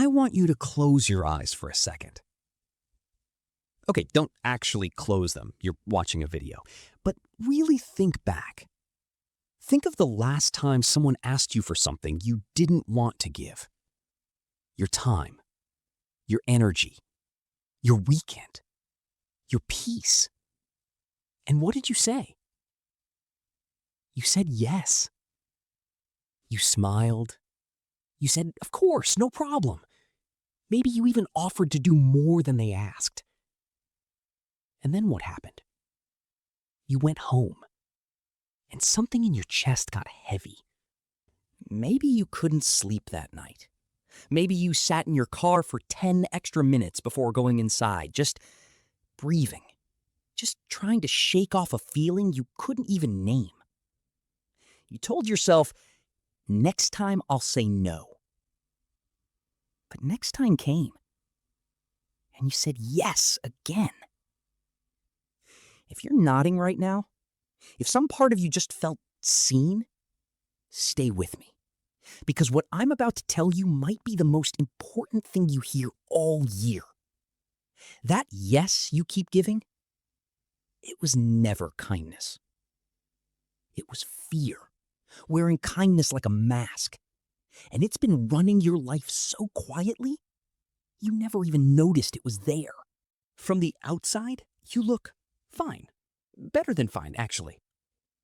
I want you to close your eyes for a second. Okay, don't actually close them. You're watching a video. But really think back. Think of the last time someone asked you for something you didn't want to give. Your time, your energy, your weekend, your peace. And what did you say? You said yes. You smiled. You said, of course, no problem. Maybe you even offered to do more than they asked. And then what happened? You went home, and something in your chest got heavy. Maybe you couldn't sleep that night. Maybe you sat in your car for 10 extra minutes before going inside, just breathing, just trying to shake off a feeling you couldn't even name. You told yourself, next time I'll say no. But next time came, and you said yes again. If you're nodding right now, if some part of you just felt seen, stay with me. Because what I'm about to tell you might be the most important thing you hear all year. That yes you keep giving, it was never kindness. It was fear, wearing kindness like a mask. And it's been running your life so quietly, you never even noticed it was there. From the outside, you look fine. Better than fine, actually.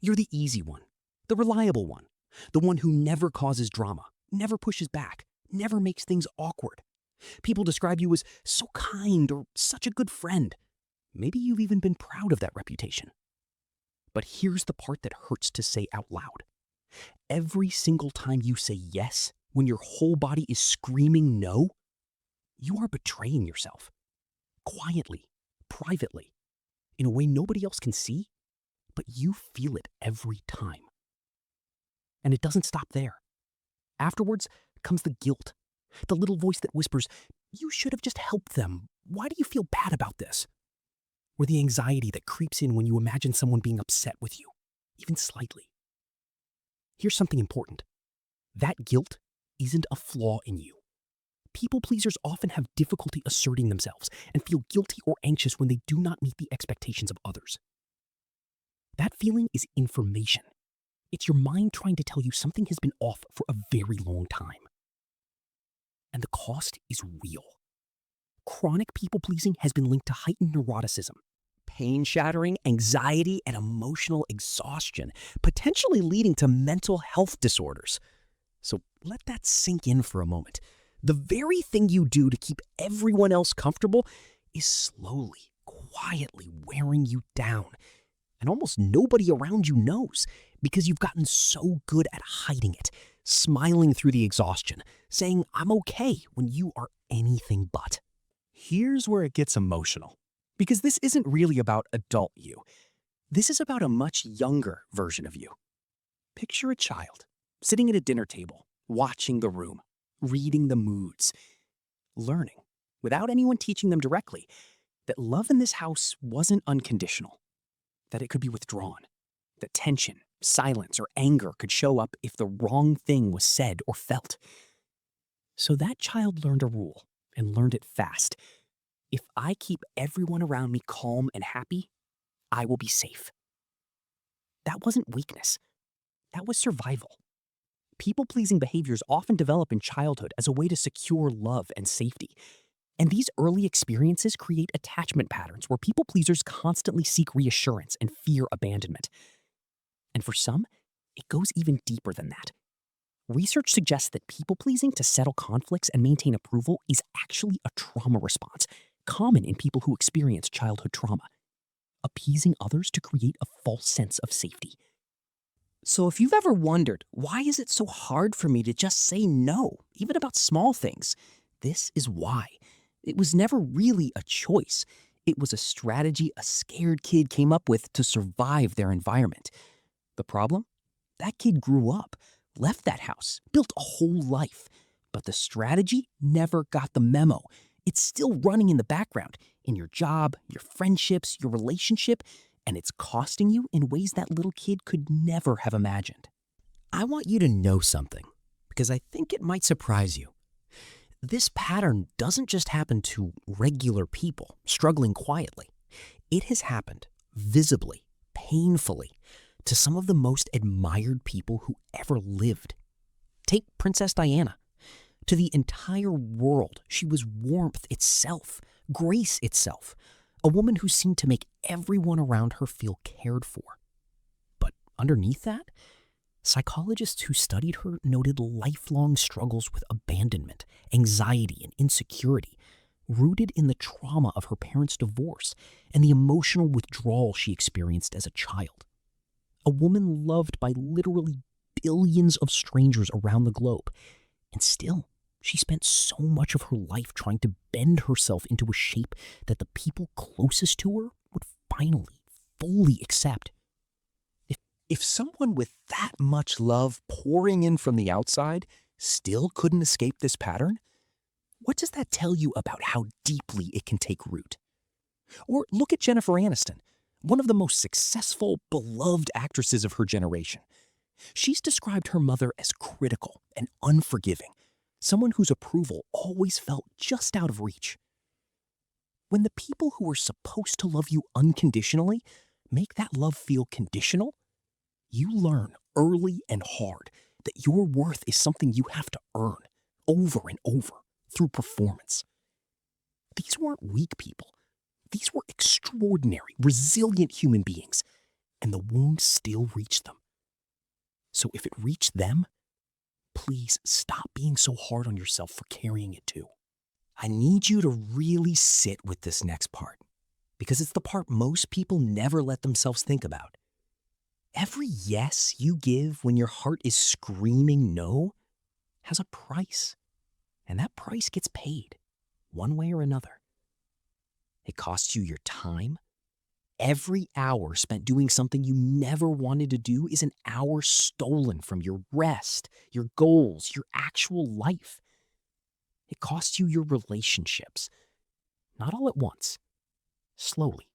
You're the easy one, the reliable one, the one who never causes drama, never pushes back, never makes things awkward. People describe you as so kind or such a good friend. Maybe you've even been proud of that reputation. But here's the part that hurts to say out loud. Every single time you say yes, when your whole body is screaming no, you are betraying yourself. Quietly, privately, in a way nobody else can see, but you feel it every time. And it doesn't stop there. Afterwards comes the guilt, the little voice that whispers, you should have just helped them. Why do you feel bad about this? Or the anxiety that creeps in when you imagine someone being upset with you, even slightly. Here's something important. That guilt isn't a flaw in you. People pleasers often have difficulty asserting themselves and feel guilty or anxious when they do not meet the expectations of others. That feeling is information. It's your mind trying to tell you something has been off for a very long time. And the cost is real. Chronic people-pleasing has been linked to heightened neuroticism, pain-shattering anxiety, and emotional exhaustion, potentially leading to mental health disorders. So let that sink in for a moment. The very thing you do to keep everyone else comfortable is slowly, quietly wearing you down. And almost nobody around you knows because you've gotten so good at hiding it, smiling through the exhaustion, saying, I'm okay when you are anything but. Here's where it gets emotional, because this isn't really about adult you. This is about a much younger version of you. Picture a child sitting at a dinner table, watching the room, reading the moods, learning, without anyone teaching them directly, that love in this house wasn't unconditional, that it could be withdrawn, that tension, silence, or anger could show up if the wrong thing was said or felt. So that child learned a rule, and learned it fast. If I keep everyone around me calm and happy, I will be safe. That wasn't weakness. That was survival. People-pleasing behaviors often develop in childhood as a way to secure love and safety. And these early experiences create attachment patterns where people-pleasers constantly seek reassurance and fear abandonment. And for some, it goes even deeper than that. Research suggests that people-pleasing to settle conflicts and maintain approval is actually a trauma response, common in people who experience childhood trauma. Appeasing others to create a false sense of safety. So if you've ever wondered, why is it so hard for me to just say no, even about small things? This is why. It was never really a choice. It was a strategy a scared kid came up with to survive their environment. The problem? That kid grew up, left that house, built a whole life. But the strategy never got the memo. It's still running in the background, in your job, your friendships, your relationship, and it's costing you in ways that little kid could never have imagined. I want you to know something, because I think it might surprise you. This pattern doesn't just happen to regular people struggling quietly. It has happened visibly, painfully, to some of the most admired people who ever lived. Take Princess Diana. To the entire world, she was warmth itself, grace itself, a woman who seemed to make everyone around her feel cared for. But underneath that, psychologists who studied her noted lifelong struggles with abandonment, anxiety, and insecurity, rooted in the trauma of her parents' divorce and the emotional withdrawal she experienced as a child. A woman loved by literally billions of strangers around the globe, and still, she spent so much of her life trying to bend herself into a shape that the people closest to her would finally, fully accept. If someone with that much love pouring in from the outside still couldn't escape this pattern, what does that tell you about how deeply it can take root? Or look at Jennifer Aniston, one of the most successful, beloved actresses of her generation. She's described her mother as critical and unforgiving, someone whose approval always felt just out of reach. When the people who are supposed to love you unconditionally make that love feel conditional, you learn early and hard that your worth is something you have to earn over and over through performance. These weren't weak people. These were extraordinary, resilient human beings, and the wound still reached them. So if it reached them, please stop being so hard on yourself for carrying it too. I need you to really sit with this next part, because it's the part most people never let themselves think about. Every yes you give when your heart is screaming no has a price, and that price gets paid, one way or another. It costs you your time. Every hour spent doing something you never wanted to do is an hour stolen from your rest, your goals, your actual life. It costs you your relationships, not all at once, slowly.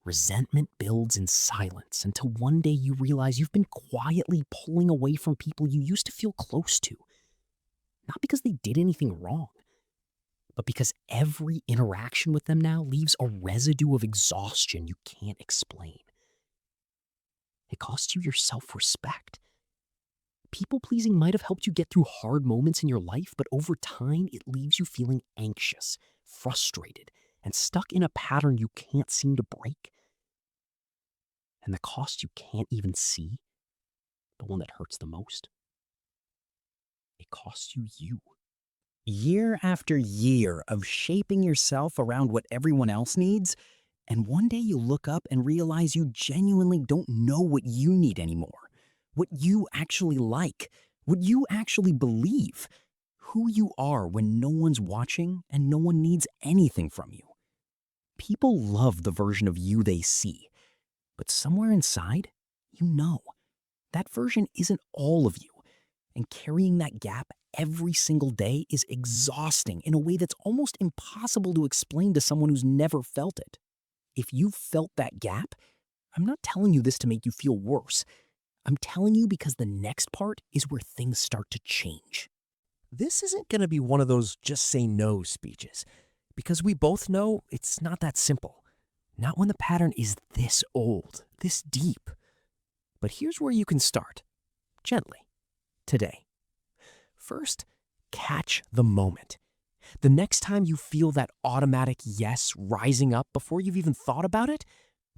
Resentment builds in silence until one day you realize you've been quietly pulling away from people you used to feel close to. Not because they did anything wrong, but because every interaction with them now leaves a residue of exhaustion you can't explain. It costs you your self-respect. People-pleasing might have helped you get through hard moments in your life, but over time it leaves you feeling anxious, frustrated, and stuck in a pattern you can't seem to break. And the cost you can't even see, the one that hurts the most, it costs you. Year after year of shaping yourself around what everyone else needs, and one day you look up and realize you genuinely don't know what you need anymore, what you actually like, what you actually believe, who you are when no one's watching and no one needs anything from you. People love the version of you they see, but somewhere inside, you know, that version isn't all of you, and carrying that gap every single day is exhausting in a way that's almost impossible to explain to someone who's never felt it. If you've felt that gap, I'm not telling you this to make you feel worse. I'm telling you because the next part is where things start to change. This isn't going to be one of those just say no speeches, because we both know it's not that simple. Not when the pattern is this old, this deep. But here's where you can start, gently, today. First, catch the moment. The next time you feel that automatic yes rising up before you've even thought about it,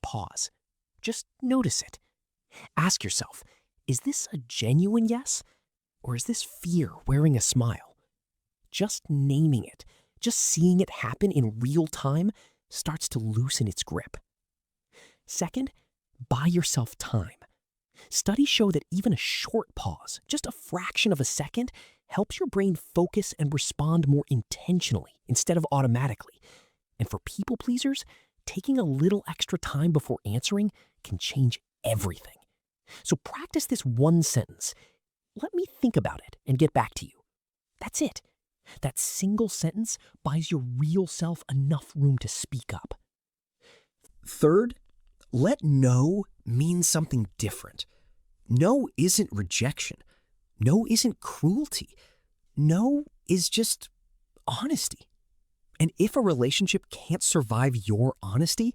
pause. Just notice it. Ask yourself, is this a genuine yes? Or is this fear wearing a smile? Just naming it, just seeing it happen in real time starts to loosen its grip. Second, buy yourself time. Studies show that even a short pause, just a fraction of a second, helps your brain focus and respond more intentionally instead of automatically. And for people pleasers, taking a little extra time before answering can change everything. So practice this one sentence. Let me think about it and get back to you. That's it. That single sentence buys your real self enough room to speak up. Third, let no mean something different. No isn't rejection. No isn't cruelty. No is just honesty. And if a relationship can't survive your honesty,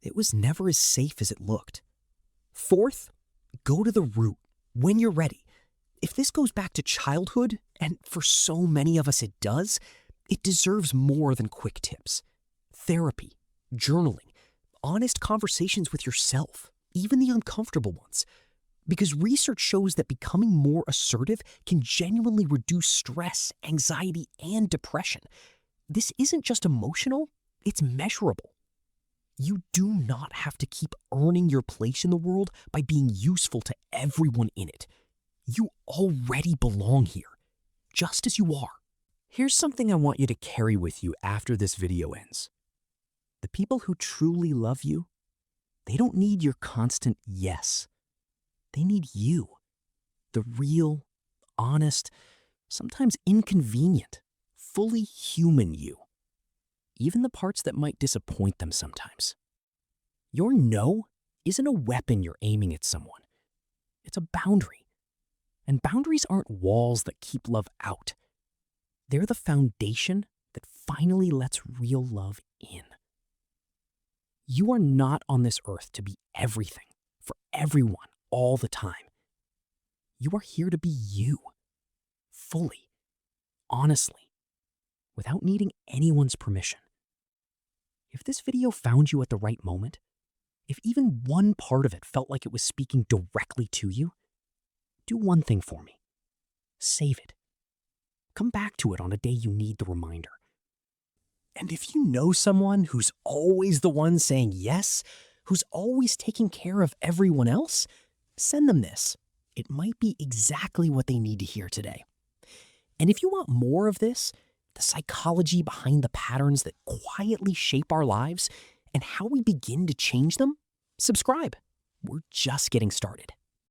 it was never as safe as it looked. Fourth, go to the root when you're ready. If this goes back to childhood, and for so many of us it does, it deserves more than quick tips. Therapy, journaling, honest conversations with yourself, even the uncomfortable ones. Because research shows that becoming more assertive can genuinely reduce stress, anxiety, and depression. This isn't just emotional, it's measurable. You do not have to keep earning your place in the world by being useful to everyone in it. You already belong here, just as you are. Here's something I want you to carry with you after this video ends. The people who truly love you, they don't need your constant yes. They need you, the real, honest, sometimes inconvenient, fully human you. Even the parts that might disappoint them sometimes. Your no isn't a weapon you're aiming at someone. It's a boundary. And boundaries aren't walls that keep love out. They're the foundation that finally lets real love in. You are not on this earth to be everything for everyone all the time. You are here to be you, fully, honestly, without needing anyone's permission. If this video found you at the right moment, if even one part of it felt like it was speaking directly to you, do one thing for me. Save it. Come back to it on a day you need the reminder. And if you know someone who's always the one saying yes, who's always taking care of everyone else, send them this. It might be exactly what they need to hear today. And if you want more of this, the psychology behind the patterns that quietly shape our lives and how we begin to change them, subscribe. We're just getting started.